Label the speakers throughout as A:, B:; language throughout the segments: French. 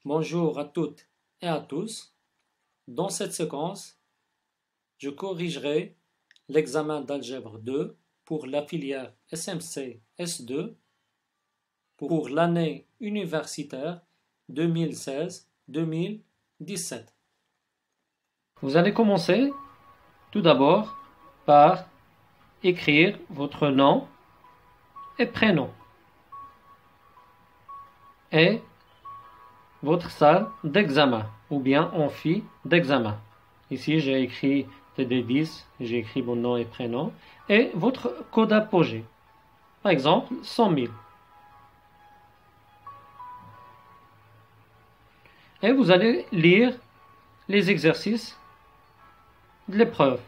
A: Bonjour à toutes et à tous. Dans cette séquence, je corrigerai l'examen d'algèbre 2 pour la filière SMC S2 pour l'année universitaire 2016-2017. Vous allez commencer tout d'abord par écrire votre nom et prénom et votre salle d'examen ou bien amphi d'examen. Ici, j'ai écrit TD10, j'ai écrit mon nom et prénom et votre code apogée. Par exemple, 100 000. Et vous allez lire les exercices de l'épreuve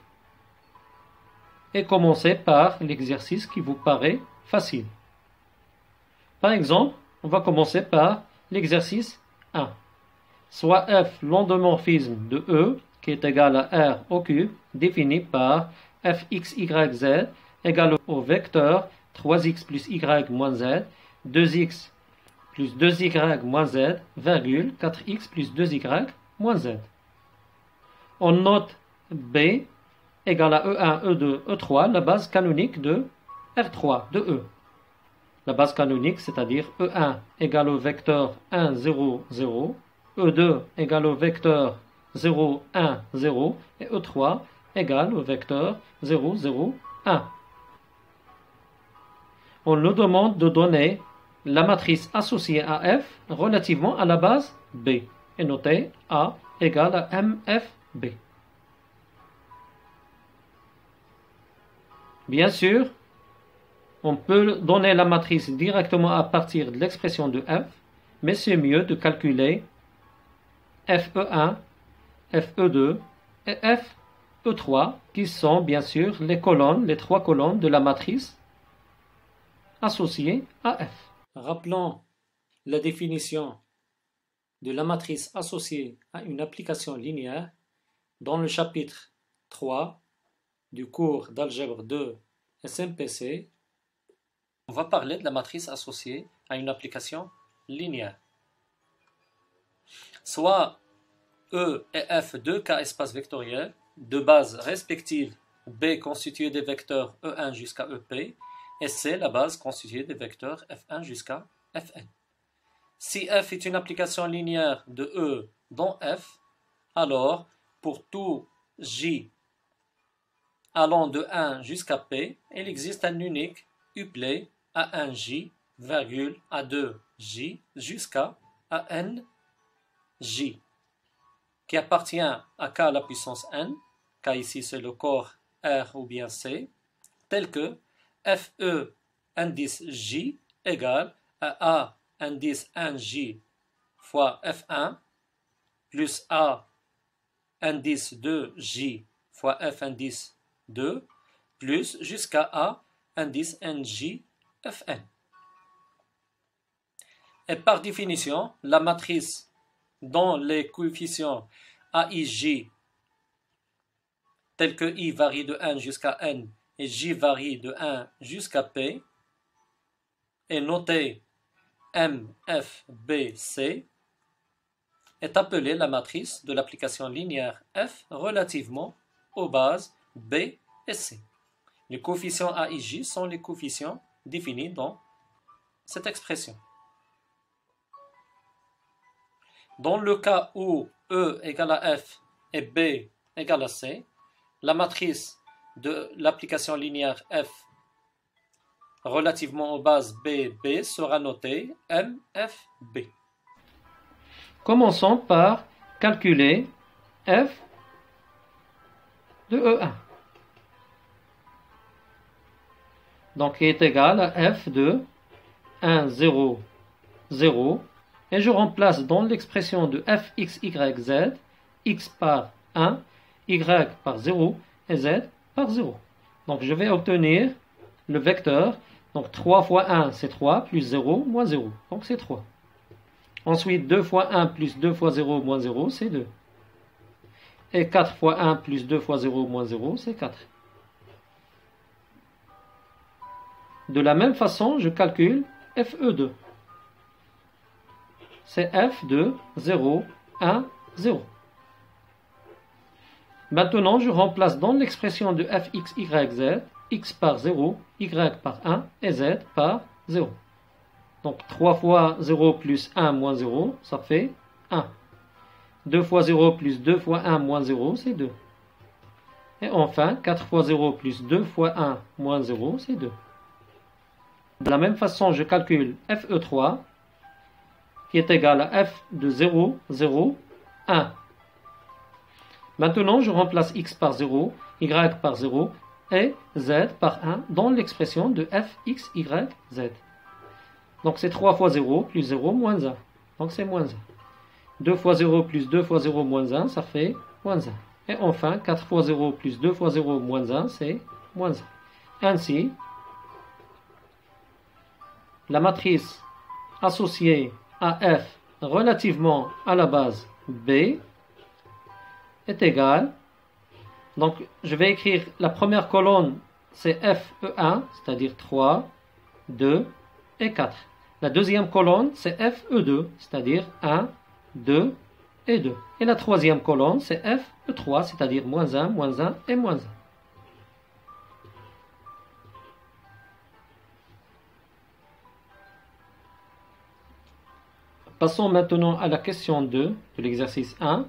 A: et commencer par l'exercice qui vous paraît facile. Par exemple, on va commencer par l'exercice 1. Soit f l'endomorphisme de E qui est égal à R au cube défini par fxyz égale au vecteur 3x plus y moins z, 2x plus 2y moins z, virgule 4x plus 2y moins z. On note B égale à E1, E2, E3, la base canonique de R3, de E. La base canonique, c'est-à-dire E1 égale au vecteur 1, 0, 0, E2 égale au vecteur 0, 1, 0, et E3 égale au vecteur 0, 0, 1. On nous demande de donner la matrice associée à F relativement à la base B, et noter A égale à MFB. Bien sûr, on peut donner la matrice directement à partir de l'expression de F, mais c'est mieux de calculer FE1, FE2 et FE3, qui sont bien sûr les colonnes, les trois colonnes de la matrice associée à F. Rappelons la définition de la matrice associée à une application linéaire dans le chapitre 3 du cours d'algèbre 2 SMPC. On va parler de la matrice associée à une application linéaire. Soit E et F, deux cas espaces vectoriels de base respective B constituée des vecteurs E1 jusqu'à EP et C la base constituée des vecteurs F1 jusqu'à Fn. Si F est une application linéaire de E dans F, alors pour tout J allant de 1 jusqu'à P, il existe un unique uplet à 1J, virgule, à 2J jusqu'à N J, qui appartient à K à la puissance N, K ici c'est le corps R ou bien C, tel que FE indice J égale à A indice 1J fois F1 plus A indice 2J fois F indice 2 plus jusqu'à A indice NJ Fn. Et par définition, la matrice dont les coefficients AIJ tels que I varie de 1 jusqu'à N et J varie de 1 jusqu'à P est notée MFBC est appelée la matrice de l'application linéaire F relativement aux bases B et C. Les coefficients AIJ sont les coefficients définis dans cette expression. Dans le cas où E égale à F et B égale à C, la matrice de l'application linéaire F relativement aux bases B, B sera notée MFB. Commençons par calculer F de E1. Donc, il est égal à F de 1, 0, 0. Et je remplace dans l'expression de f, x, y, z, x par 1, y par 0 et z par 0. Donc, je vais obtenir le vecteur. Donc, 3 fois 1, c'est 3, plus 0, moins 0. Donc, c'est 3. Ensuite, 2 fois 1 plus 2 fois 0 moins 0, c'est 2. Et 4 fois 1 plus 2 fois 0 moins 0, c'est 4. De la même façon, je calcule FE2. c'est f de 0, 1, 0. Maintenant, je remplace dans l'expression de f, x, y, z, x par 0, y par 1 et z par 0. Donc 3 fois 0 plus 1 moins 0, ça fait 1. 2 fois 0 plus 2 fois 1 moins 0, c'est 2. Et enfin, 4 fois 0 plus 2 fois 1 moins 0, c'est 2. De la même façon, je calcule FE3, qui est égal à f de 0, 0, 1. Maintenant, je remplace x par 0, y par 0 et z par 1 dans l'expression de f, x, y, z. Donc c'est 3 fois 0 plus 0 moins 1. Donc c'est moins 1. 2 fois 0 plus 2 fois 0 moins 1, ça fait moins 1. Et enfin, 4 fois 0 plus 2 fois 0 moins 1, c'est moins 1. Ainsi, la matrice associée à f relativement à la base B est égale. Donc, je vais écrire la première colonne, c'est FE1, c'est-à-dire 3, 2 et 4. La deuxième colonne, c'est FE2, c'est-à-dire 1, 2 et 2. Et la troisième colonne, c'est FE3, c'est-à-dire moins 1 et moins 1. Passons maintenant à la question 2 de l'exercice 1.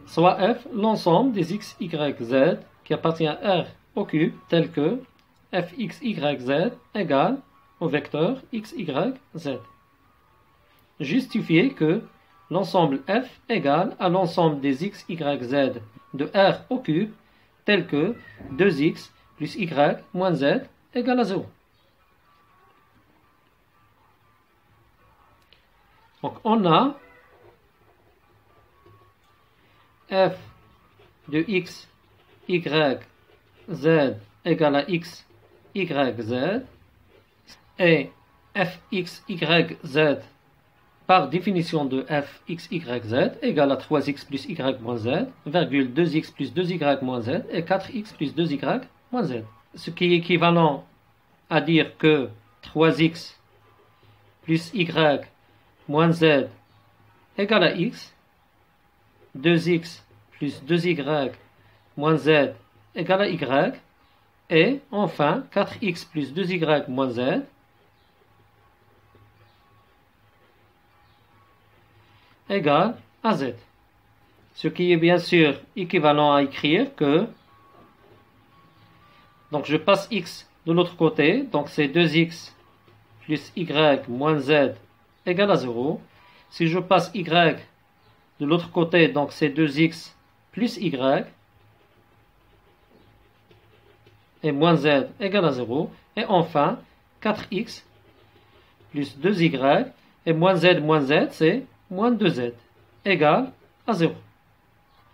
A: Soit f l'ensemble des x, y, z qui appartient à R au cube tel que f, x, y, z égale au vecteur x, y, z. Justifiez que l'ensemble f égale à l'ensemble des x, y, z de R au cube tel que 2x plus y moins z égale à 0. Donc on a f de x, y, z égale à x, y, z et f, x, y, z par définition de f, x, y, z égale à 3x plus y moins z, virgule 2x plus 2y moins z et 4x plus 2y moins z. Ce qui est équivalent à dire que 3x plus y moins z égale à x, 2x plus 2y moins z égale à y, et enfin 4x plus 2y moins z égale à z. Ce qui est bien sûr équivalent à écrire que, donc je passe x de l'autre côté, donc c'est 2x plus y moins z égale à 0. Si je passe y de l'autre côté, donc c'est 2x plus y et moins z égale à 0. Et enfin, 4x plus 2y et moins z, c'est moins 2z égale à 0.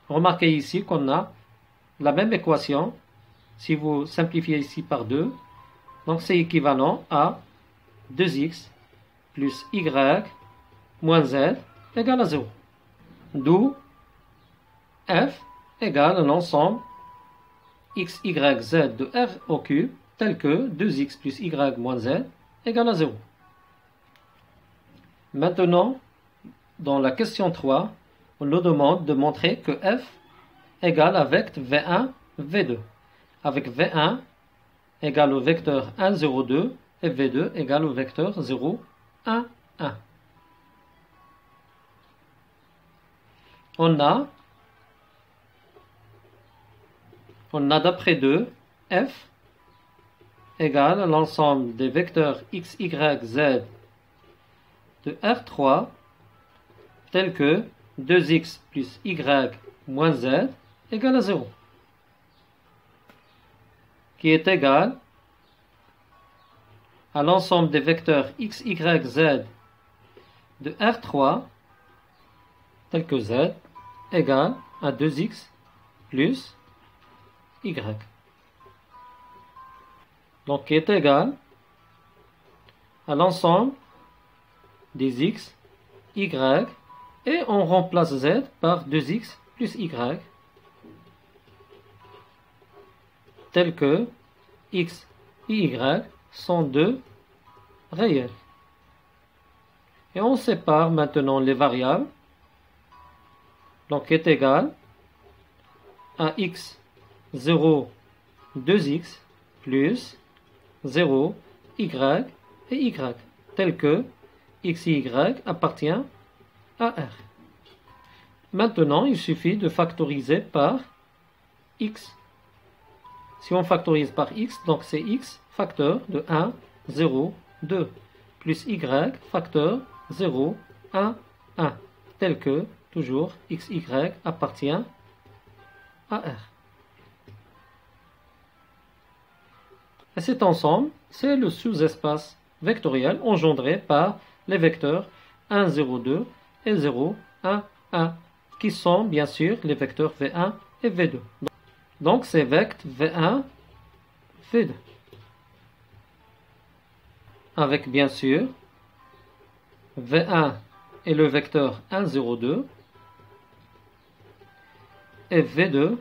A: Remarquez ici qu'on a la même équation. Si vous simplifiez ici par 2, donc c'est équivalent à 2x plus y moins z égale à 0. D'où f égale à l'ensemble x, y, z de R au cube tel que 2x plus y moins z égale à 0. Maintenant, dans la question 3, on nous demande de montrer que f égale avec V1, V2, avec V1 égale au vecteur 1, 0, 2 et V2 égale au vecteur 0, 1, 1. On a d'après 2 f égale à l'ensemble des vecteurs x, y, z de R3 tel que 2x plus y moins z égale à 0, qui est égal à l'ensemble des vecteurs x, y, z de R3 tel que z égale à 2x plus y. Donc qui est égal à l'ensemble des x, y, et on remplace z par 2x plus y, tel que x et y sont deux réels.
B: Et on sépare maintenant les variables. Donc est égal à x 0, 2x plus 0, y et y, tel que x et y appartient à R. Maintenant, il suffit de factoriser par x. Si on factorise par x, donc c'est x facteur de 1, 0, 2, plus y facteur 0, 1, 1, tel que, toujours, x, y appartient à R. Et cet ensemble, c'est le sous-espace vectoriel engendré par les vecteurs 1, 0, 2 et 0, 1, 1, qui sont bien sûr les vecteurs V1 et V2. Donc c'est vect V1, V2. Avec bien sûr V1 est le vecteur 1, 0, 2 et V2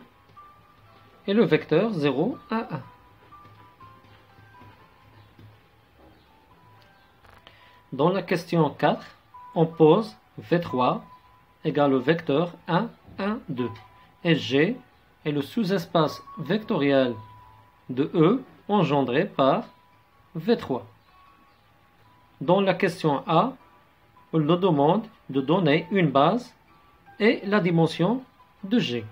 B: est le vecteur 0, 1, 1. Dans la question 4, on pose V3 égale au vecteur 1, 1, 2 et G est le sous-espace vectoriel de E engendré par V3. Dans la question A, on nous demande de donner une base et la dimension de G.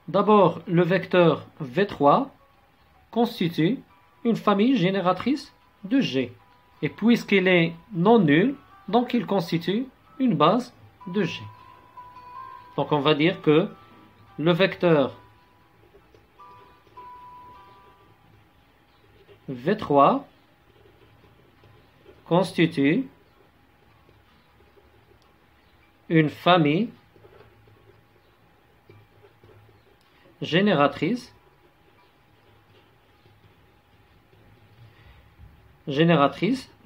B: D'abord, le vecteur V3 constitue une famille génératrice de G. Et puisqu'il est non nul, donc il constitue une base de G. Donc on va dire que le vecteur V3 constitue une famille génératrice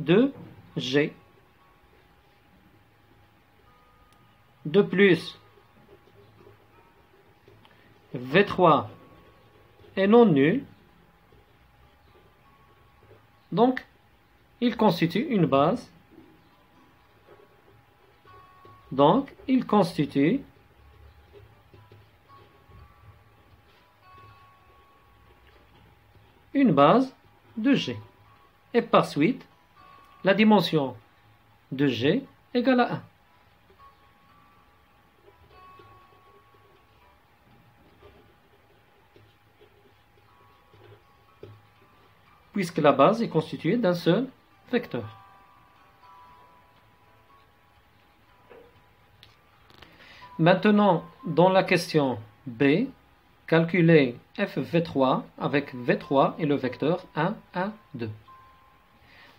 B: de G. De plus, V3 est non nul, donc il constitue une base. Donc, il constitue une base de G. Et par suite, la dimension de G égale à 1. Puisque la base est constituée d'un seul vecteur. Maintenant, dans la question B, calculez FV3 avec V3 et le vecteur 1, 1, 2.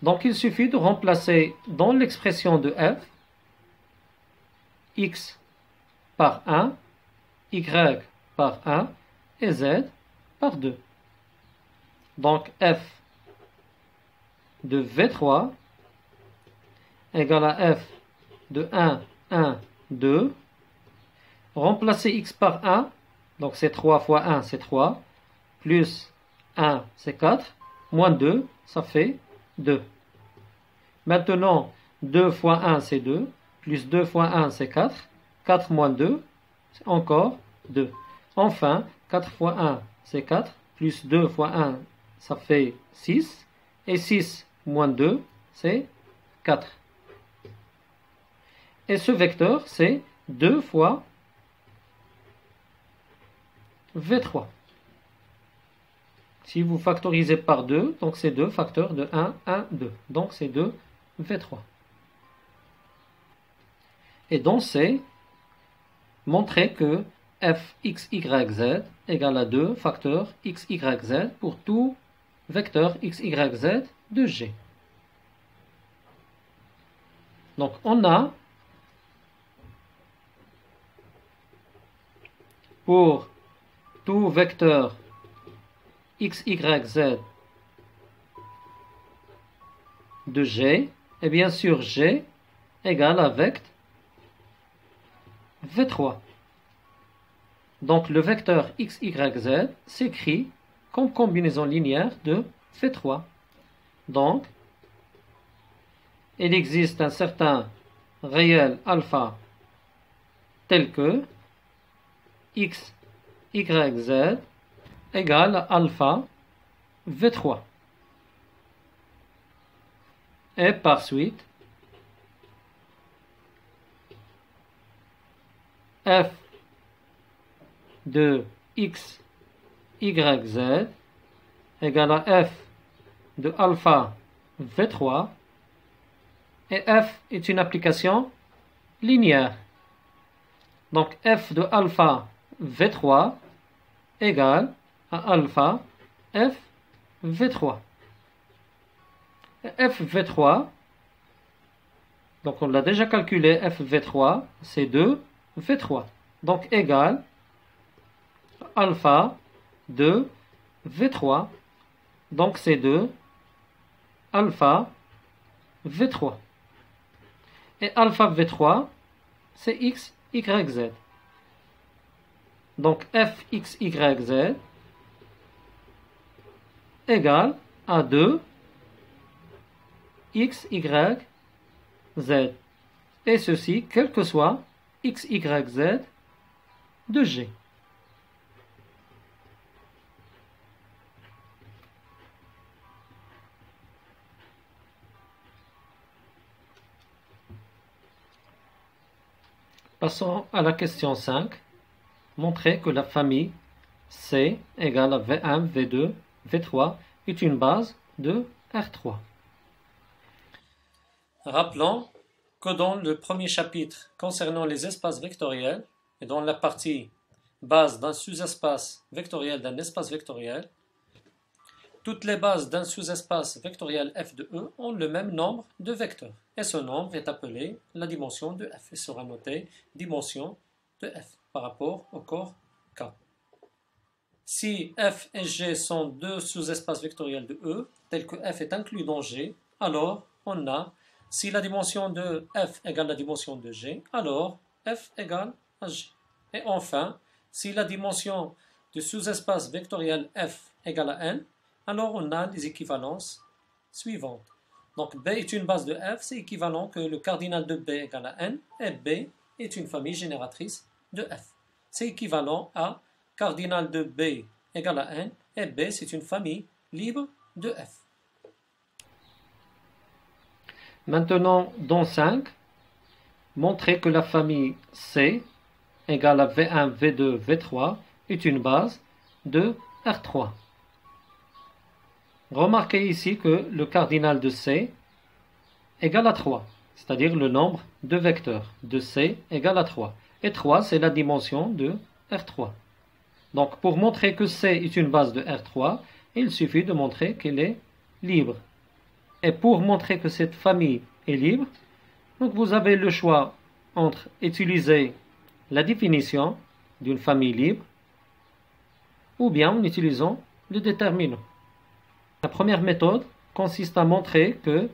B: Donc il suffit de remplacer dans l'expression de f x par 1, y par 1 et z par 2. Donc f de V3 égale à f de 1, 1, 2. Remplacer x par 1, donc c'est 3 fois 1, c'est 3, plus 1, c'est 4, moins 2, ça fait 2. Maintenant, 2 fois 1, c'est 2, plus 2 fois 1, c'est 4, 4 moins 2, c'est encore 2. Enfin, 4 fois 1, c'est 4, plus 2 fois 1, ça fait 6, et 6 moins 2, c'est 4. Et ce vecteur, c'est 2 fois V3. Si vous factorisez par 2, donc c'est 2 facteurs de 1, 1, 2. Donc c'est 2 V3. Et donc c'est montrer que f x, y, z égale à 2 facteurs x, y, z pour tout vecteur x, y, z de G. Donc on a pour tout vecteur x, y, z de G, et bien sûr G égale à vect V3. Donc le vecteur x, y, z s'écrit comme combinaison linéaire de V3. Donc il existe un certain réel alpha tel que x, y, z égale à alpha v3. Et par suite, f de x, y, z égale à f de alpha v3, et f est une application linéaire. Donc f de alpha v3 égale à alpha f v3. F v3, donc on l'a déjà calculé, f v3 c'est 2 v3, donc égale alpha de v3, donc c'est 2 alpha v3. Et alpha v3 c'est x, y, z. Donc f x, y, z égale à 2 x, y, z. Et ceci, quel que soit x, y, z de G. Passons à la question 5. Montrer que la famille C égale à V1, V2, V3 est une base de R3.
A: Rappelons que dans le premier chapitre concernant les espaces vectoriels et dans la partie base d'un sous-espace vectoriel d'un espace vectoriel, toutes les bases d'un sous-espace vectoriel f de E ont le même nombre de vecteurs. Et ce nombre est appelé la dimension de f et sera noté dimension de f par rapport au corps K. Si f et G sont deux sous-espaces vectoriels de E, tels que f est inclus dans G, alors on a, si la dimension de f égale la dimension de G, alors f égale à G. Et enfin, si la dimension du sous-espace vectoriel f égale à n, alors on a les équivalences suivantes. Donc B est une base de f, c'est équivalent que le cardinal de B égale à n, et B est une famille génératrice de f. C'est équivalent à cardinal de B égale à n, et B c'est une famille libre de f.
B: Maintenant, dans 5, montrer que la famille C égale à V1, V2, V3 est une base de R3. Remarquez ici que le cardinal de C égale à 3, c'est-à-dire le nombre de vecteurs de C égale à 3. Et 3, c'est la dimension de R3. Donc, pour montrer que C est une base de R3, il suffit de montrer qu'elle est libre. Et pour montrer que cette famille est libre, donc vous avez le choix entre utiliser la définition d'une famille libre ou bien en utilisant le déterminant. La première méthode consiste à montrer que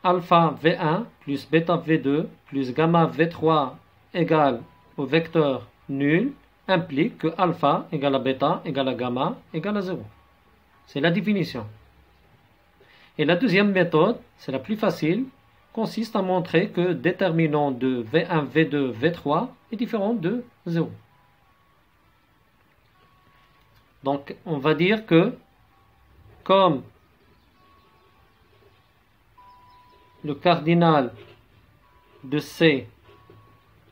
B: alpha V1 plus bêta V2 plus gamma V3 égale au vecteur nul implique que alpha égale à bêta égale à gamma égale à 0. C'est la définition. Et la deuxième méthode, c'est la plus facile, consiste à montrer que déterminant de V1, V2, V3 est différent de 0. Donc, on va dire que, comme le cardinal de C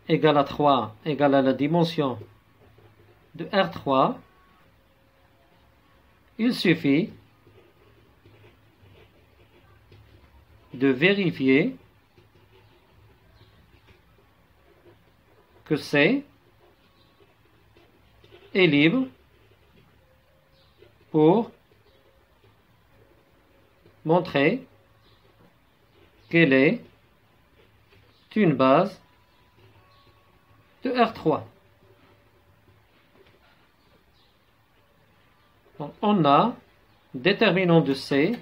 B: égale à 3 égale à la dimension de R3, il suffit de vérifier que C est libre pour montrer qu'elle est une base de R3. Donc, on a déterminant de C.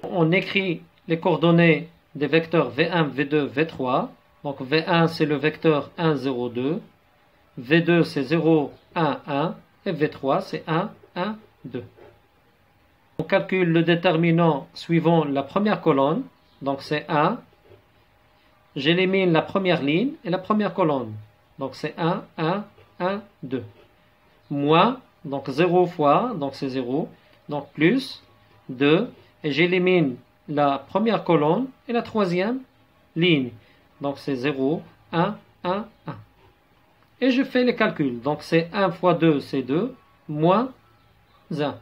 B: On écrit les coordonnées des vecteurs V1, V2, V3. Donc V1 c'est le vecteur 1, 0, 2. V2 c'est 0, 1, 1. Et V3 c'est 1, 1, 2. On calcule le déterminant suivant la première colonne, donc c'est 1. J'élimine la première ligne et la première colonne, donc c'est 1, 1, 1, 2. Moins, donc 0 fois, donc c'est 0, donc plus 2, et j'élimine la première colonne et la troisième ligne, donc c'est 0, 1, 1, 1. Et je fais les calculs, donc c'est 1 fois 2, c'est 2, moins 1.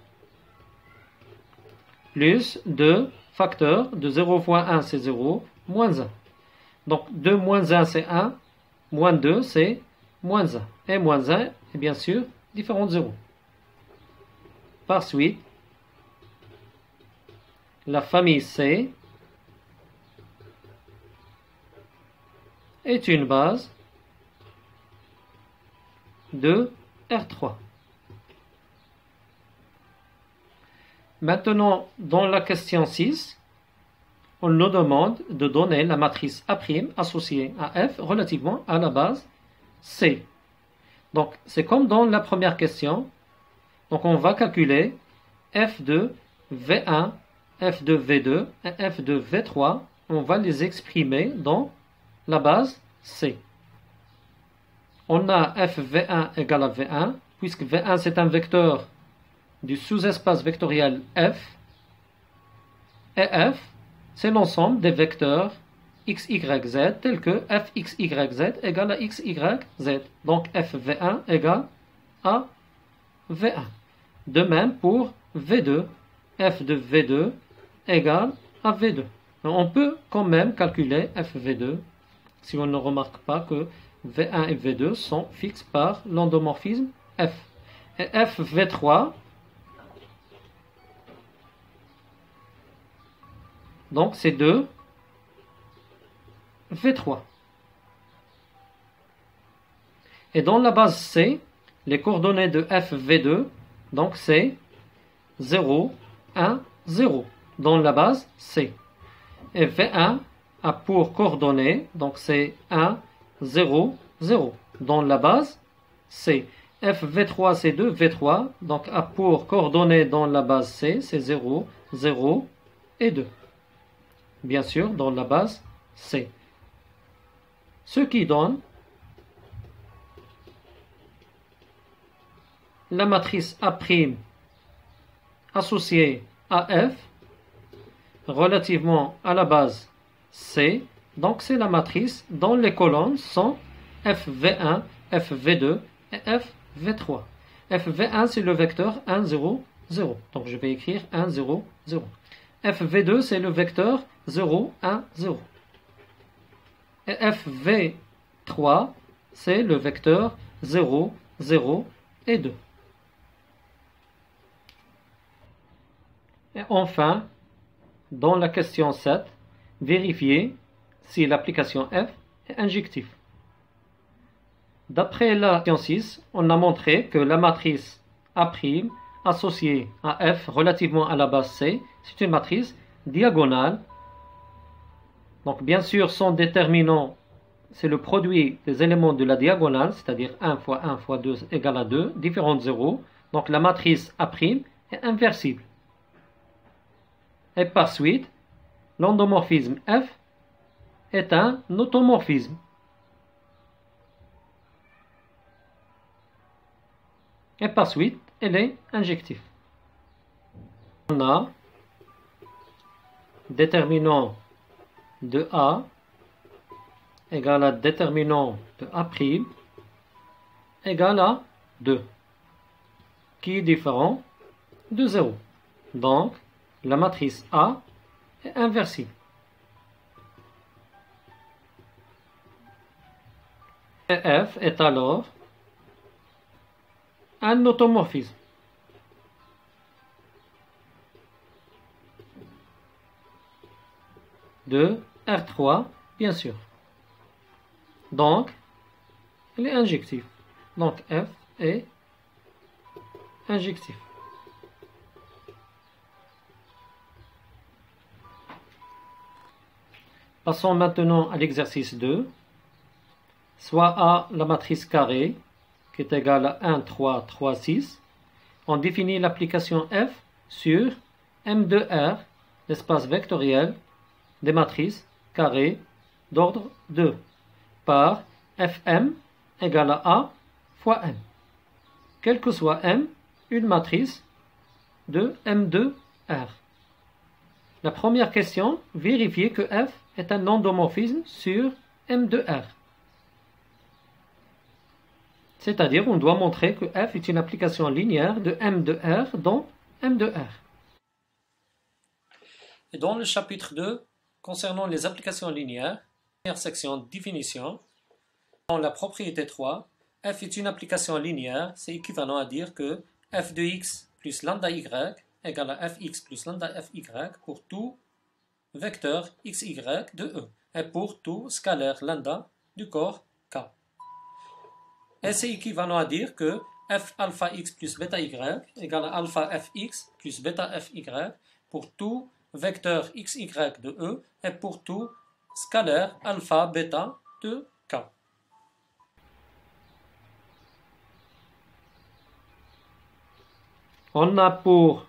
B: Plus 2 facteurs de 0 fois 1 c'est 0, moins 1. Donc 2 moins 1 c'est 1, moins 2 c'est moins 1. Et moins 1 est bien sûr différent de 0. Par suite, la famille C est une base de R3. Maintenant, dans la question 6, on nous demande de donner la matrice A' associée à F relativement à la base C. Donc, c'est comme dans la première question. Donc, on va calculer F de V1, F de V2 et F de V3. On va les exprimer dans la base C. On a FV1 égale à V1, puisque V1 c'est un vecteur du sous-espace vectoriel F, et F c'est l'ensemble des vecteurs x, y, z, tels que f, x, y, z égale à x, y, z. Donc FV1 égale à V1. De même pour V2, f de V2 égale à V2. Donc on peut quand même calculer FV2 si on ne remarque pas que V1 et V2 sont fixes par l'endomorphisme F. Et FV3, donc c'est 2 V3. Et dans la base C, les coordonnées de FV2, donc c'est 0, 1, 0 dans la base C. Et V1 a pour coordonnées, donc c'est 1, 0, 0 dans la base C. FV3 c'est 2 V3, donc a pour coordonnées dans la base C, c'est 0, 0 et 2. Bien sûr, dans la base C. Ce qui donne la matrice A' associée à F relativement à la base C. Donc c'est la matrice dont les colonnes sont FV1, FV2 et FV3. FV1 c'est le vecteur 1, 0, 0. Donc je vais écrire 1, 0, 0. FV2 c'est le vecteur 0, 1, 0. Et FV3 c'est le vecteur 0, 0 et 2. Et enfin, dans la question 7, vérifier si l'application F est injective. D'après la question 6, on a montré que la matrice A' associée à F relativement à la base C, c'est une matrice diagonale. Donc bien sûr, son déterminant, c'est le produit des éléments de la diagonale, c'est-à-dire 1 fois 1 fois 2 égale à 2, différents de 0. Donc la matrice A' est inversible. Et par suite, l'endomorphisme F est un automorphisme. Et par suite, elle est injective. On a déterminant de A égale à déterminant de A' égale à 2, qui est différent de 0. Donc, la matrice A est inversible. Et F est alors un automorphisme. De R3, bien sûr. Donc, elle est injective. Donc, F est injectif. Passons maintenant à l'exercice 2. Soit A la matrice carrée, qui est égale à 1, 3, 3, 6. On définit l'application F sur M de R, l'espace vectoriel des matrices carrées d'ordre 2, par Fm égale à A fois M. Quel que soit M, une matrice de M de R. La première question, vérifier que F est un endomorphisme sur M de R. C'est-à-dire, on doit montrer que F est une application linéaire de M de R dans M de R.
A: Et dans le chapitre 2, concernant les applications linéaires, première section définition, dans la propriété 3, F est une application linéaire, c'est équivalent à dire que f de x plus lambda y égale à fx plus lambda fy pour tout vecteur xy de E et pour tout scalaire lambda du corps K. Et c'est équivalent à dire que f alpha x plus bêta y égale à alpha fx plus bêta fy pour tout vecteur xy de E et pour tout scalaire alpha bêta de K.
B: On a pour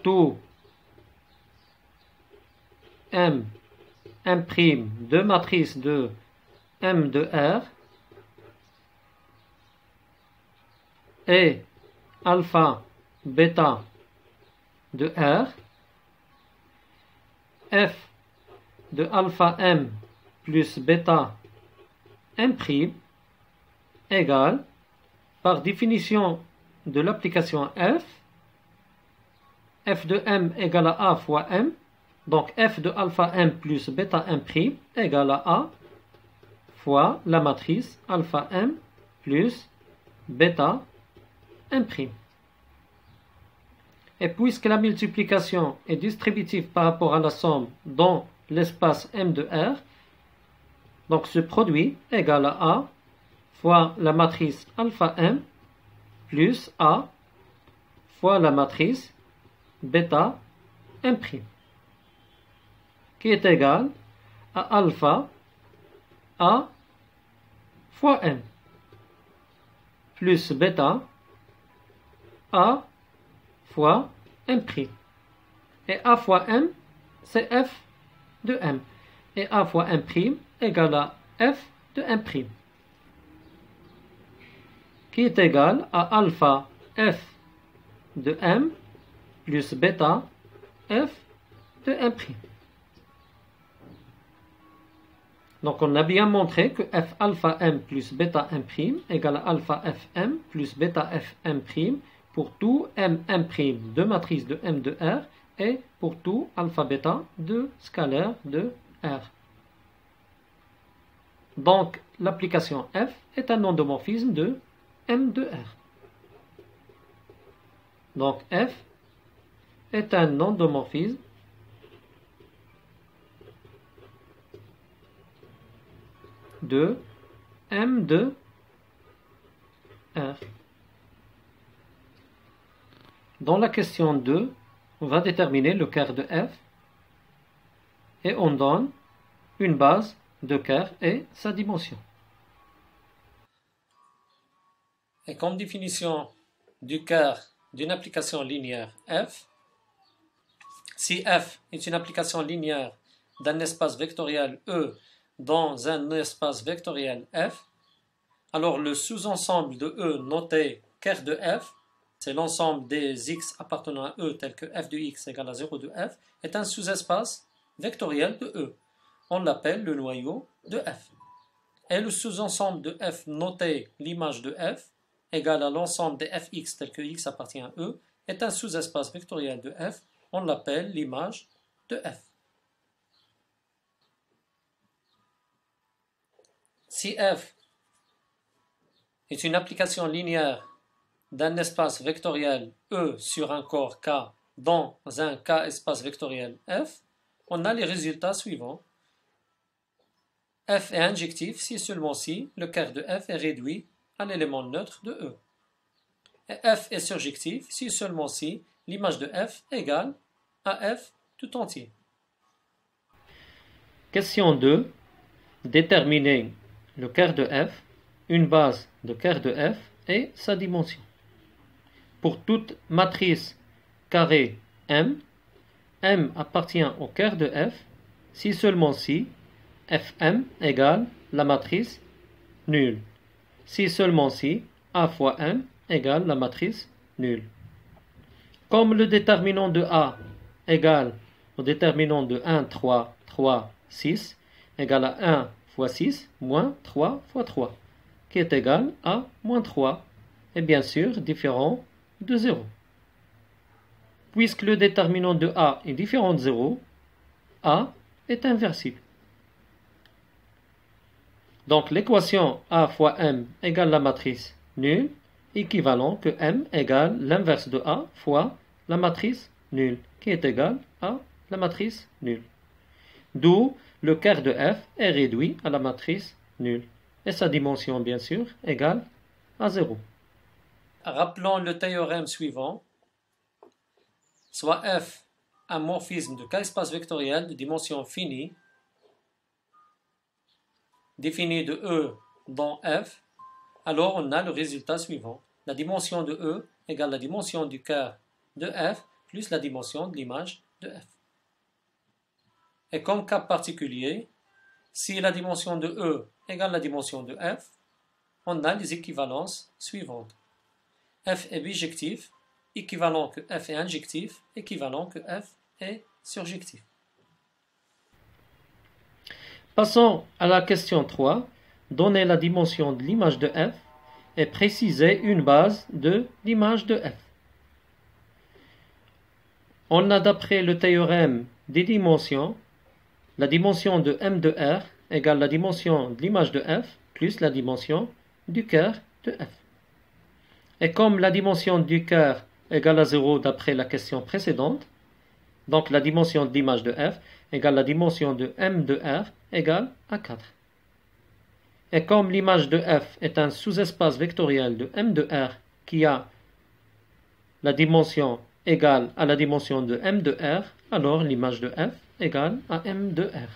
B: tout M', deux matrices de M de R et alpha, bêta de R, F de alpha M plus bêta M' égale, par définition de l'application f de m égale à a fois m, donc f de alpha m plus bêta m' égale à a fois la matrice alpha m plus bêta m'. Et puisque la multiplication est distributive par rapport à la somme dans l'espace M de R, donc ce produit égale à A fois la matrice alpha M plus A fois la matrice bêta M', qui est égal à alpha A fois M plus bêta A fois M'. Et A fois M, c'est F de M. Et A fois M' égale à F de M', qui est égal à alpha F de M plus bêta F de M'. Donc on a bien montré que F alpha M plus bêta M' égale à alpha Fm plus bêta Fm' pour tout M' de matrice de M de R et pour tout alpha bêta de scalaire de R. Donc l'application F est un endomorphisme de M de R. Donc F est un endomorphisme de M de R. Dans la question 2, on va déterminer le kerr de F et on donne une base de kerr et sa dimension.
A: Et comme définition du kerr d'une application linéaire F, si F est une application linéaire d'un espace vectoriel E dans un espace vectoriel F, alors le sous-ensemble de E noté kerr de F, c'est l'ensemble des x appartenant à E tel que f de x égale à 0 de f, est un sous-espace vectoriel de E. On l'appelle le noyau de f. Et le sous-ensemble de f noté l'image de f, égale à l'ensemble des fx tel que x appartient à E, est un sous-espace vectoriel de f. On l'appelle l'image de f. Si f est une application linéaire d'un espace vectoriel E sur un corps K dans un K espace vectoriel F, on a les résultats suivants. F est injectif si et seulement si le kerr de F est réduit à l'élément neutre de E. Et F est surjectif si et seulement si l'image de F égale à F tout entier.
B: Question 2. Déterminer le kerr de F, une base de kerr de F et sa dimension. pour toute matrice carrée M, M appartient au cœur de F, si seulement si Fm égale la matrice nulle. Si seulement si A fois M égale la matrice nulle. Comme le déterminant de A égale au déterminant de 1, 3, 3, 6, égale à 1 fois 6 moins 3 fois 3, qui est égal à moins 3, et bien sûr différent de 0. Puisque le déterminant de A est différent de 0, A est inversible. Donc l'équation A fois M égale la matrice nulle, équivalent que M égale l'inverse de A fois la matrice nulle, qui est égale à la matrice nulle. D'où le quart de F est réduit à la matrice nulle, et sa dimension bien sûr égale à 0.
A: Rappelons le théorème suivant. Soit F un morphisme de K-espace vectoriel de dimension finie, défini de E dans F, alors on a le résultat suivant. La dimension de E égale la dimension du quart de F plus la dimension de l'image de F. Et comme cas particulier, si la dimension de E égale la dimension de F, on a les équivalences suivantes. F est bijectif, équivalent que F est injectif, équivalent que F est surjectif.
B: Passons à la question 3. Donner la dimension de l'image de F et préciser une base de l'image de F. On a d'après le théorème des dimensions, la dimension de M de R égale la dimension de l'image de F plus la dimension du quart de F. Et comme la dimension du quart égale à 0 d'après la question précédente, donc la dimension de l'image de F égale la dimension de M de R égale à 4. Et comme l'image de F est un sous-espace vectoriel de M de R qui a la dimension égale à la dimension de M de R, alors l'image de F égale à M de R.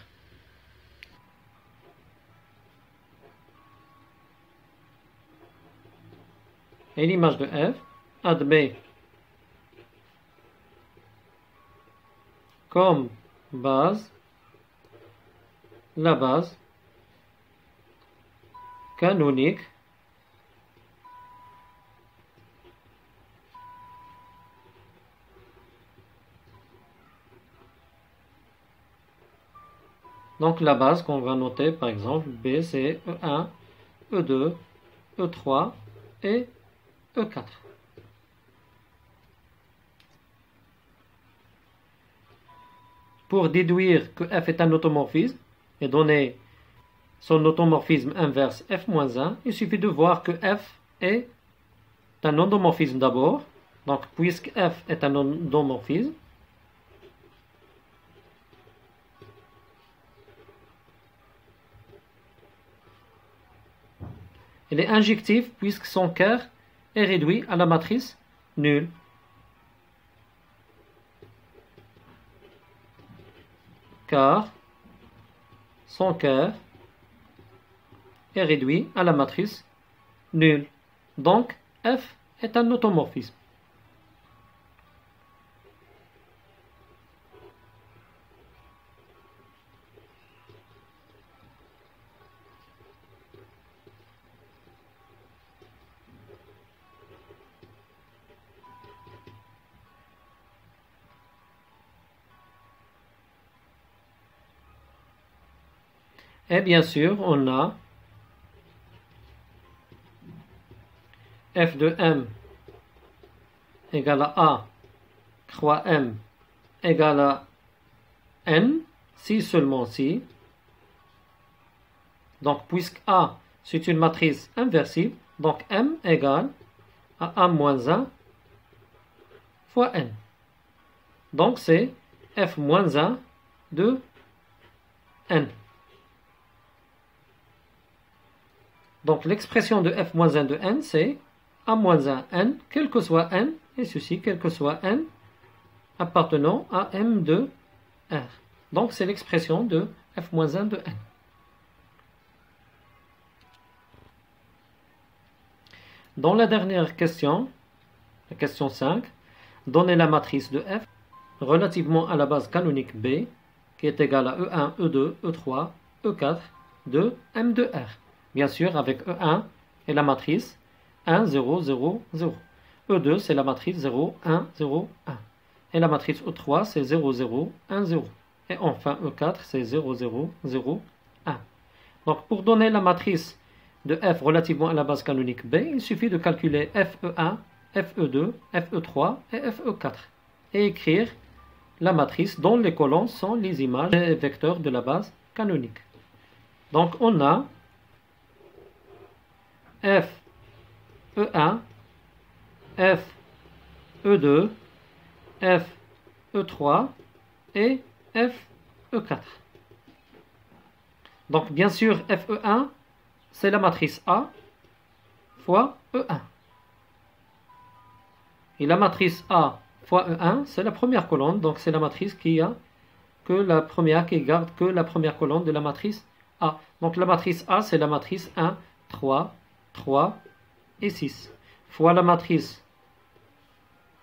B: Et l'image de F admet comme base la base canonique donc la base qu'on va noter par exemple B c'est E1, E2, E3 et E4. Pour déduire que F est un automorphisme et donner son automorphisme inverse F-1, il suffit de voir que F est un endomorphisme d'abord. Donc, puisque F est un endomorphisme, il est injectif puisque son quart est réduit à la matrice nulle. Car son quart est réduit à la matrice nulle. Donc, F est un automorphisme. Et bien sûr, on a f de m égale à a croix m égale à n, si seulement si. Donc, puisque a, c'est une matrice inversible, donc m égale à a moins 1 fois n. Donc, c'est f moins 1 de n. Donc, l'expression de f moins 1 de n, c'est a moins 1 n, quel que soit n, et ceci, quel que soit n, appartenant à m de R. Donc, c'est l'expression de f moins 1 de n. Dans la dernière question, La question 5. Donnez la matrice de F relativement à la base canonique B qui est égale à E1, E2, E3, E4 de M de R. Bien sûr, avec E1 et la matrice 1, 0, 0, 0. E2, c'est la matrice 0, 1, 0, 1. Et la matrice E3, c'est 0, 0, 1, 0. Et enfin, E4, c'est 0, 0, 0, 1. Donc, pour donner la matrice de F relativement à la base canonique B, il suffit de calculer FE1, FE2, FE3 et FE4 et écrire la matrice dont les colonnes sont les images des vecteurs de la base canonique. Donc, on a FE1, FE2, FE3 et FE4. Donc, bien sûr, FE1, c'est la matrice A fois E1. Et la matrice A fois E1, c'est la première colonne, donc c'est la matrice qui garde que la première colonne de la matrice A. Donc la matrice A, c'est la matrice 1, 3, 3 et 6. Fois la matrice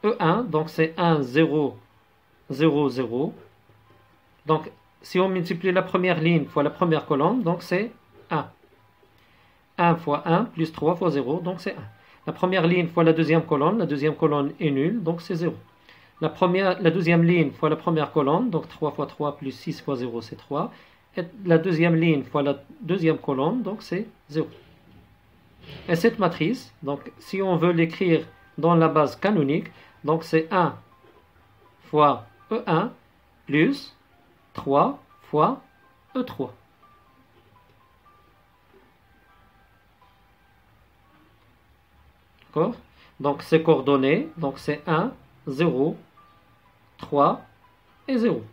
B: E1, donc c'est 1, 0, 0, 0. Donc si on multiplie la première ligne fois la première colonne, donc c'est 1. 1 fois 1 plus 3 fois 0, donc c'est 1. La première ligne fois la deuxième colonne est nulle, donc c'est 0. La deuxième ligne fois la première colonne, donc 3 fois 3 plus 6 fois 0, c'est 3. Et la deuxième ligne fois la deuxième colonne, donc c'est 0. Et cette matrice, donc si on veut l'écrire dans la base canonique, donc c'est 1 fois E1 plus 3 fois E3. D'accord? Donc ces coordonnées, donc c'est 1, 0, 3 et 0.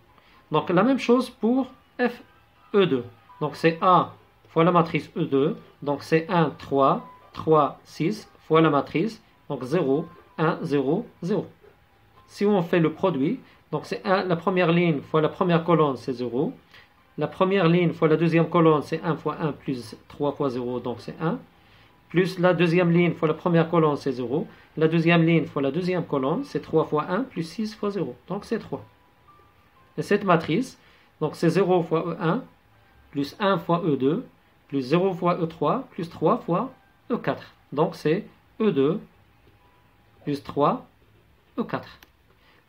B: Donc la même chose pour FE2. Donc c'est A fois la matrice E2. Donc c'est 1, 3, 3, 6 fois la matrice. Donc 0, 1, 0, 0. Si on fait le produit, donc c'est 1, la première ligne fois la première colonne, c'est 0. La première ligne fois la deuxième colonne, c'est 1 fois 1 plus 3 fois 0, donc c'est 1. Plus la deuxième ligne fois la première colonne, c'est 0. La deuxième ligne fois la deuxième colonne, c'est 3 fois 1 plus 6 fois 0. Donc c'est 3. Et cette matrice, donc c'est 0 fois E1, plus 1 fois E2, plus 0 fois E3, plus 3 fois E4. Donc c'est E2, plus 3, E4.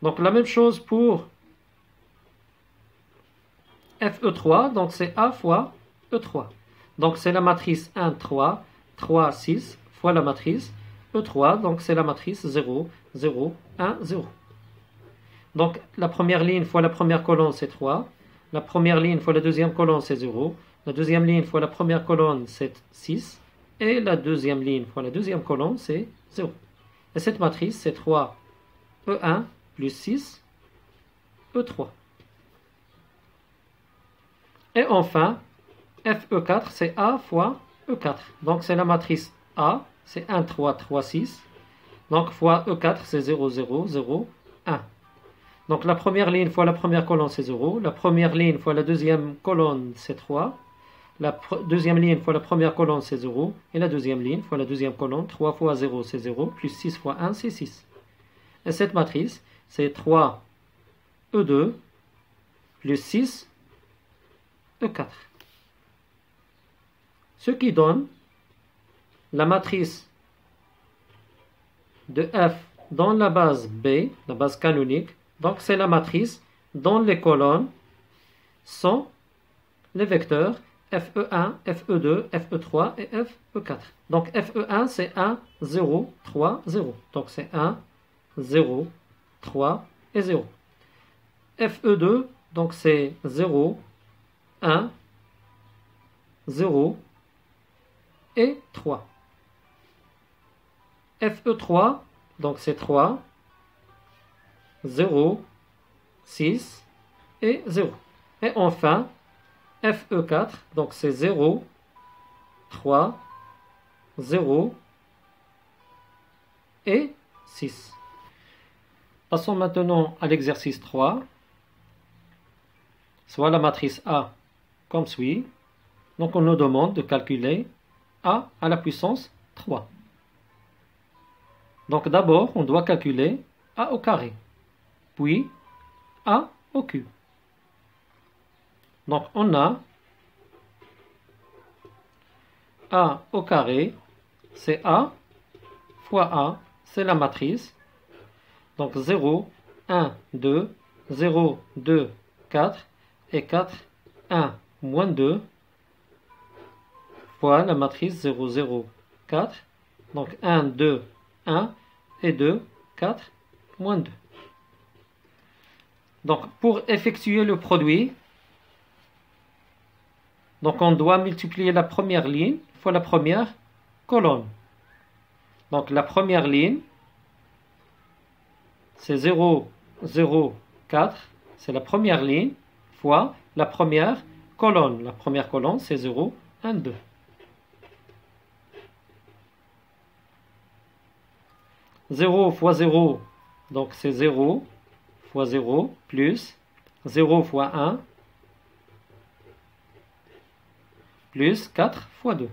B: Donc la même chose pour FE3, donc c'est A fois E3. Donc c'est la matrice 1, 3, 3, 6 fois la matrice E3, donc c'est la matrice 0, 0, 1, 0. Donc la première ligne fois la première colonne, c'est 3. La première ligne fois la deuxième colonne, c'est 0. La deuxième ligne fois la première colonne, c'est 6. Et la deuxième ligne fois la deuxième colonne, c'est 0. Et cette matrice, c'est 3, E1 plus 6, E3. Et enfin, FE4, c'est A fois E4. Donc c'est la matrice A, c'est 1, 3, 3, 6. Donc fois E4, c'est 0, 0, 0, 1. Donc la première ligne fois la première colonne, c'est 0. La première ligne fois la deuxième colonne, c'est 3. La deuxième ligne fois la première colonne, c'est 0. Et la deuxième ligne fois la deuxième colonne, 3 fois 0, c'est 0. Plus 6 fois 1, c'est 6. Et cette matrice, c'est 3, E2, plus 6, E4. Ce qui donne la matrice de F dans la base B, la base canonique. Donc c'est la matrice dont les colonnes sont les vecteurs FE1, FE2, FE3 et FE4. Donc FE1 c'est 1, 0, 3, 0. Donc c'est 1, 0, 3 et 0. FE2, donc c'est 0, 1, 0 et 3. FE3, donc c'est 3, 0, 6 et 0. Et enfin, FE4, donc c'est 0, 3, 0 et 6. Passons maintenant à l'exercice 3. Soit la matrice A comme suit. Donc on nous demande de calculer A à la puissance 3. Donc d'abord, on doit calculer A au carré, puis A au cube. Donc on a A au carré, c'est A fois A, c'est la matrice. Donc 0, 1, 2, 0, 2, 4 et 4, 1, moins 2 fois la matrice 0, 0, 4. Donc 1, 2, 1 et 2, 4, moins 2. Donc pour effectuer le produit, donc on doit multiplier la première ligne fois la première colonne. Donc la première ligne, c'est 0, 0, 4, c'est la première ligne, fois la première colonne. La première colonne, c'est 0, 1, 2. Zéro fois 0, donc c'est 0 fois 0, plus 0 fois 1, plus 4 fois 2.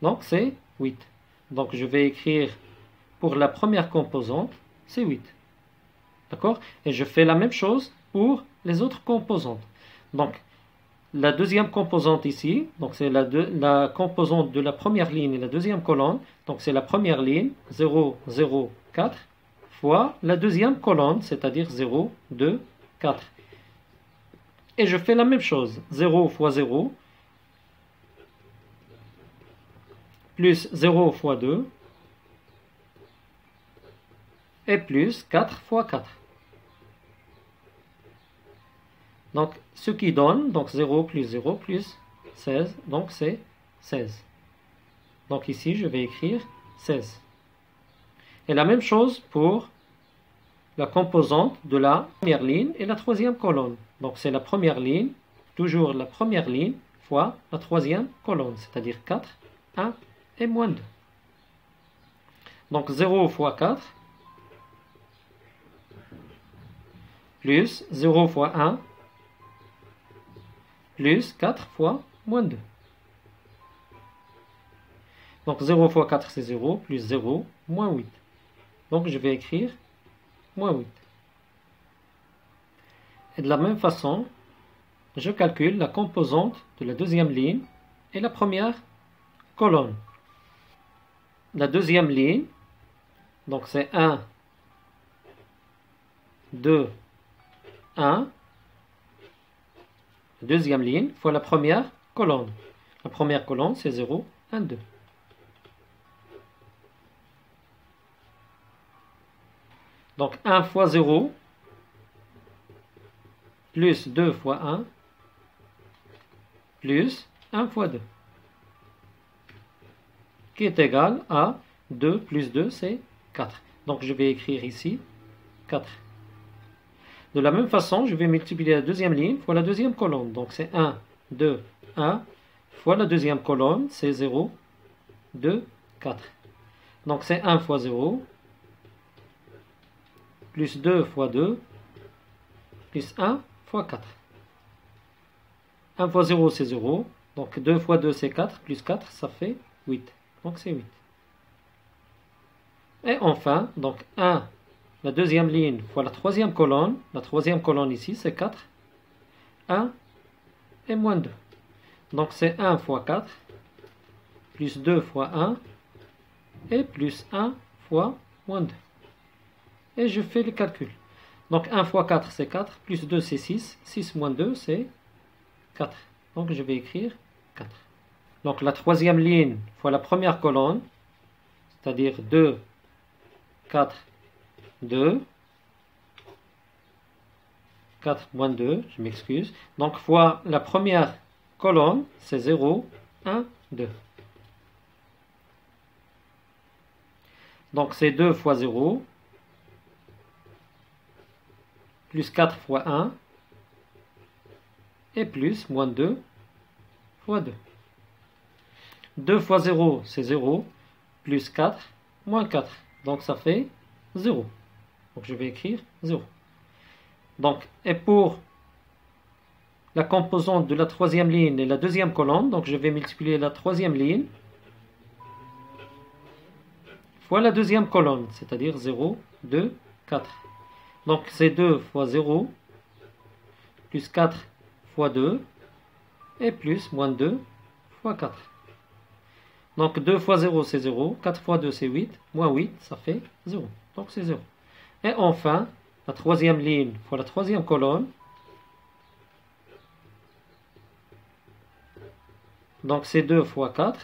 B: Donc c'est 8. Donc je vais écrire pour la première composante, c'est 8. D'accord? Et je fais la même chose pour les autres composantes. Donc la deuxième composante ici, donc c'est la composante de la première ligne et la deuxième colonne. Donc c'est la première ligne, 0, 0, 4, fois la deuxième colonne, c'est-à-dire 0, 2, 4. Et je fais la même chose, 0 fois 0, plus 0 fois 2, et plus 4 fois 4. Donc, ce qui donne, donc 0 plus 0 plus 16, donc c'est 16. Donc ici, je vais écrire 16. Et la même chose pour la composante de la première ligne et la troisième colonne. Donc c'est la première ligne, toujours la première ligne, fois la troisième colonne, c'est-à-dire 4, 1 et moins 2. Donc 0 fois 4, plus 0 fois 1, plus 4 fois moins 2. Donc 0 fois 4 c'est 0, plus 0, moins 8. Donc je vais écrire moins 8. Et de la même façon, je calcule la composante de la deuxième ligne et la première colonne. La deuxième ligne, donc c'est 1, 2, 1. Deuxième ligne fois la première colonne. La première colonne, c'est 0, 1, 2. Donc 1 fois 0, plus 2 fois 1, plus 1 fois 2, qui est égal à 2 plus 2, c'est 4. Donc je vais écrire ici 4. De la même façon, je vais multiplier la deuxième ligne fois la deuxième colonne. Donc c'est 1, 2, 1, fois la deuxième colonne, c'est 0, 2, 4. Donc c'est 1 fois 0, plus 2 fois 2, plus 1 fois 4. 1 fois 0, c'est 0. Donc 2 fois 2, c'est 4, plus 4, ça fait 8. Donc c'est 8. Et enfin, donc 1, la deuxième ligne fois la troisième colonne. La troisième colonne ici, c'est 4. 1 et moins 2. Donc c'est 1 fois 4, plus 2 fois 1, et plus 1 fois moins 2. Et je fais le calcul. Donc 1 fois 4, c'est 4, plus 2, c'est 6. 6 moins 2, c'est 4. Donc je vais écrire 4. Donc la troisième ligne fois la première colonne, c'est-à-dire 2, 4, 2, 4 moins 2, je m'excuse. Donc fois la première colonne, c'est 0, 1, 2. Donc c'est 2 fois 0, plus 4 fois 1, et plus moins 2 fois 2. 2 fois 0, c'est 0, plus 4, moins 4. Donc ça fait 0. Donc je vais écrire 0. Donc, et pour la composante de la troisième ligne et la deuxième colonne, donc je vais multiplier la troisième ligne fois la deuxième colonne, c'est-à-dire 0, 2, 4. Donc c'est 2 fois 0, plus 4 fois 2, et plus moins 2 fois 4. Donc 2 fois 0 c'est 0, 4 fois 2 c'est 8, moins 8 ça fait 0. Donc c'est 0. Et enfin, la troisième ligne fois la troisième colonne. Donc c'est 2 fois 4.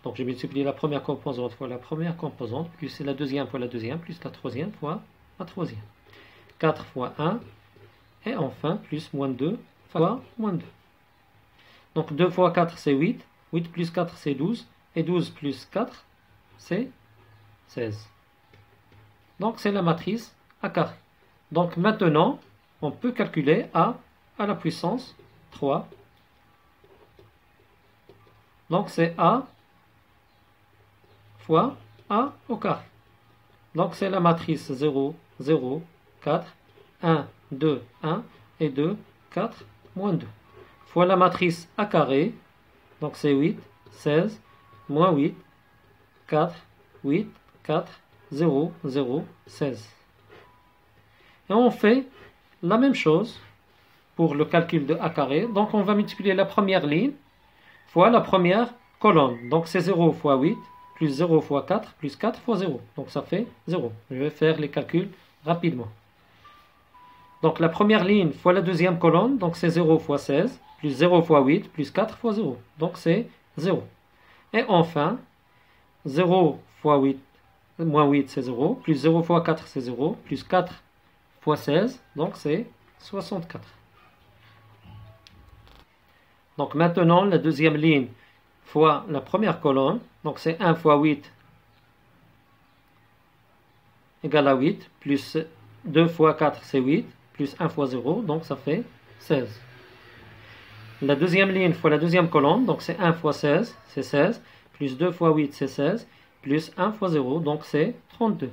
B: Donc je multiplie la première composante fois la première composante, plus la deuxième fois la deuxième, plus la troisième fois la troisième. 4 fois 1. Et enfin, plus moins 2 fois moins 2. Donc 2 fois 4 c'est 8. 8 plus 4 c'est 12. Et 12 plus 4 c'est 16. Donc c'est la matrice A carré. Donc maintenant, on peut calculer A à la puissance 3. Donc c'est A fois A au carré. Donc c'est la matrice 0, 0, 4, 1, 2, 1 et 2, 4, moins 2. Fois la matrice A carré. Donc c'est 8, 16, moins 8, 4, 8, 4, 0, 0, 16. Et on fait la même chose pour le calcul de A carré. Donc on va multiplier la première ligne fois la première colonne. Donc c'est 0 fois 8, plus 0 fois 4, plus 4 fois 0. Donc ça fait 0. Je vais faire les calculs rapidement. Donc la première ligne fois la deuxième colonne, donc c'est 0 fois 16, plus 0 fois 8, plus 4 fois 0. Donc c'est 0. Et enfin, 0 fois 8, moins 8 c'est 0, plus 0 fois 4 c'est 0, plus 4 fois 16, donc c'est 64. Donc maintenant, la deuxième ligne fois la première colonne, donc c'est 1 fois 8 égale à 8, plus 2 fois 4 c'est 8, plus 1 fois 0, donc ça fait 16. La deuxième ligne fois la deuxième colonne, donc c'est 1 fois 16, c'est 16, plus 2 fois 8 c'est 16, plus 1 fois 0, donc c'est 32.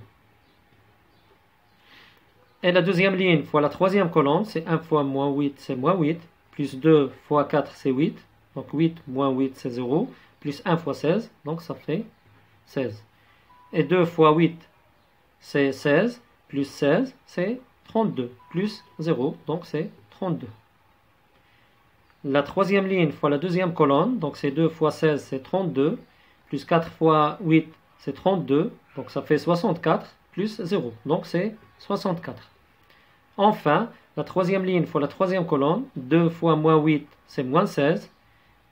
B: Et la deuxième ligne fois la troisième colonne, c'est 1 fois moins 8, c'est moins 8, plus 2 fois 4 c'est 8, donc 8 moins 8 c'est 0, plus 1 fois 16, donc ça fait 16. Et 2 fois 8 c'est 16, plus 16 c'est 32, plus 0, donc c'est 32. La troisième ligne fois la deuxième colonne, donc c'est 2 fois 16 c'est 32, plus 4 fois 8 c'est 32, donc ça fait 64, plus 0, donc c'est 64. Enfin, la troisième ligne fois la troisième colonne, 2 fois moins 8 c'est moins 16,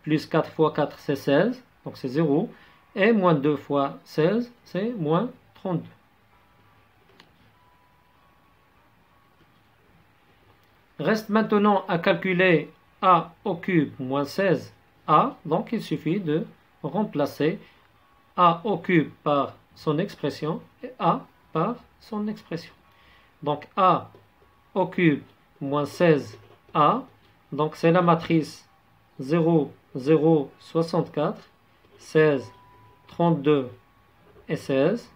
B: plus 4 fois 4 c'est 16, donc c'est 0, et moins 2 fois 16 c'est moins 32. Reste maintenant à calculer A au cube moins 16A, donc il suffit de remplacer A au cube par son expression et A par son expression. Donc A au cube moins 16A, donc c'est la matrice 0, 0, 64, 16, 32 et 16,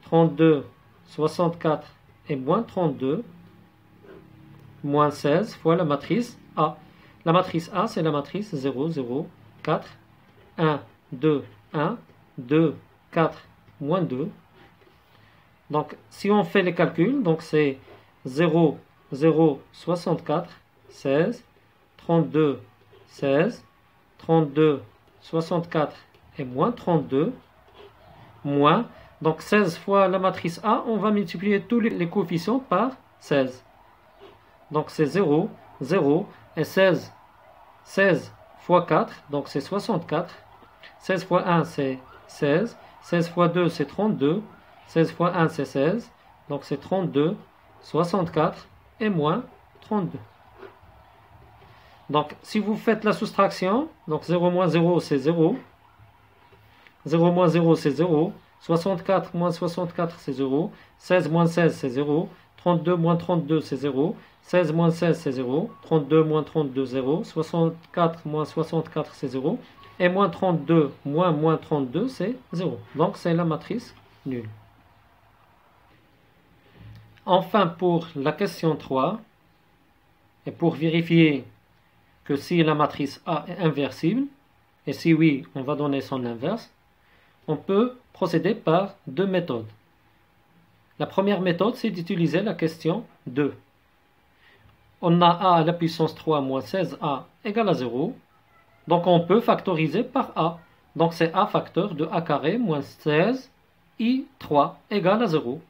B: 32, 64 et moins 32, moins 16 fois la matrice A. La matrice A, c'est la matrice 0, 0, 4, 1, 2, 1, 2, 4, moins 2. Donc, si on fait les calculs, donc c'est 0, 0, 64, 16, 32, 16, 32, 64 et moins 32, moins. Donc, 16 fois la matrice A, on va multiplier tous les coefficients par 16. Donc, c'est 0, 0 et 16. 16 fois 4, donc c'est 64. 16 fois 1, c'est 16. 16 fois 2, c'est 32. 16 fois 1, c'est 16. Donc c'est 32, 64 et moins 32. Donc si vous faites la soustraction, donc 0 moins 0, c'est 0. 0 moins 0, c'est 0. 64 moins 64, c'est 0. 16 moins 16, c'est 0. 32 moins 32, c'est 0. 16 moins 16, c'est 0. 32 moins 32, 0. 64 moins 64, c'est 0. Et moins 32 moins 32, c'est 0. Donc c'est la matrice nulle. Enfin, pour la question 3, et pour vérifier que si la matrice A est inversible, et si oui, on va donner son inverse, on peut procéder par deux méthodes. La première méthode, c'est d'utiliser la question 2. On a a à la puissance 3 moins 16a égale à 0. Donc on peut factoriser par a. Donc c'est a facteur de a carré moins 16 i3 égale à 0.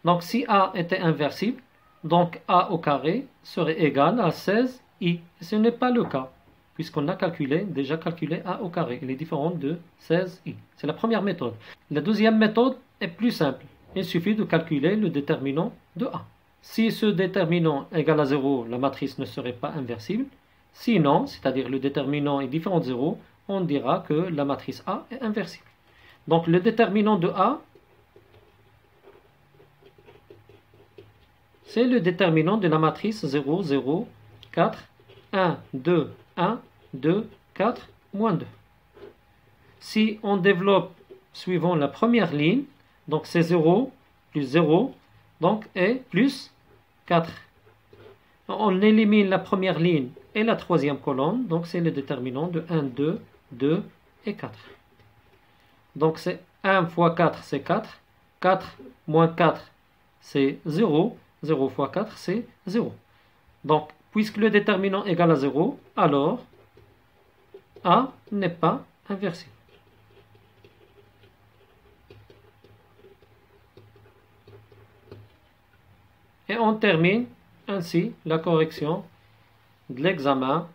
B: Donc si a était inversible, donc a au carré serait égal à 16i. Et ce n'est pas le cas, puisqu'on a déjà calculé a au carré. Il est différent de 16i. C'est la première méthode. La deuxième méthode est plus simple. Il suffit de calculer le déterminant de a. Si ce déterminant est égal à 0, la matrice ne serait pas inversible. Sinon, c'est-à-dire le déterminant est différent de 0, on dira que la matrice A est inversible. Donc le déterminant de A, c'est le déterminant de la matrice 0, 0, 4, 1, 2, 1, 2, 4, moins 2. Si on développe suivant la première ligne, donc c'est 0 plus 0, donc et plus 4. On élimine la première ligne et la troisième colonne, donc c'est le déterminant de 1, 2, 2 et 4. Donc c'est 1 fois 4, c'est 4. 4 moins 4, c'est 0. 0 fois 4, c'est 0. Donc, puisque le déterminant est égal à 0, alors A n'est pas inversible. Et on termine ainsi la correction de l'examen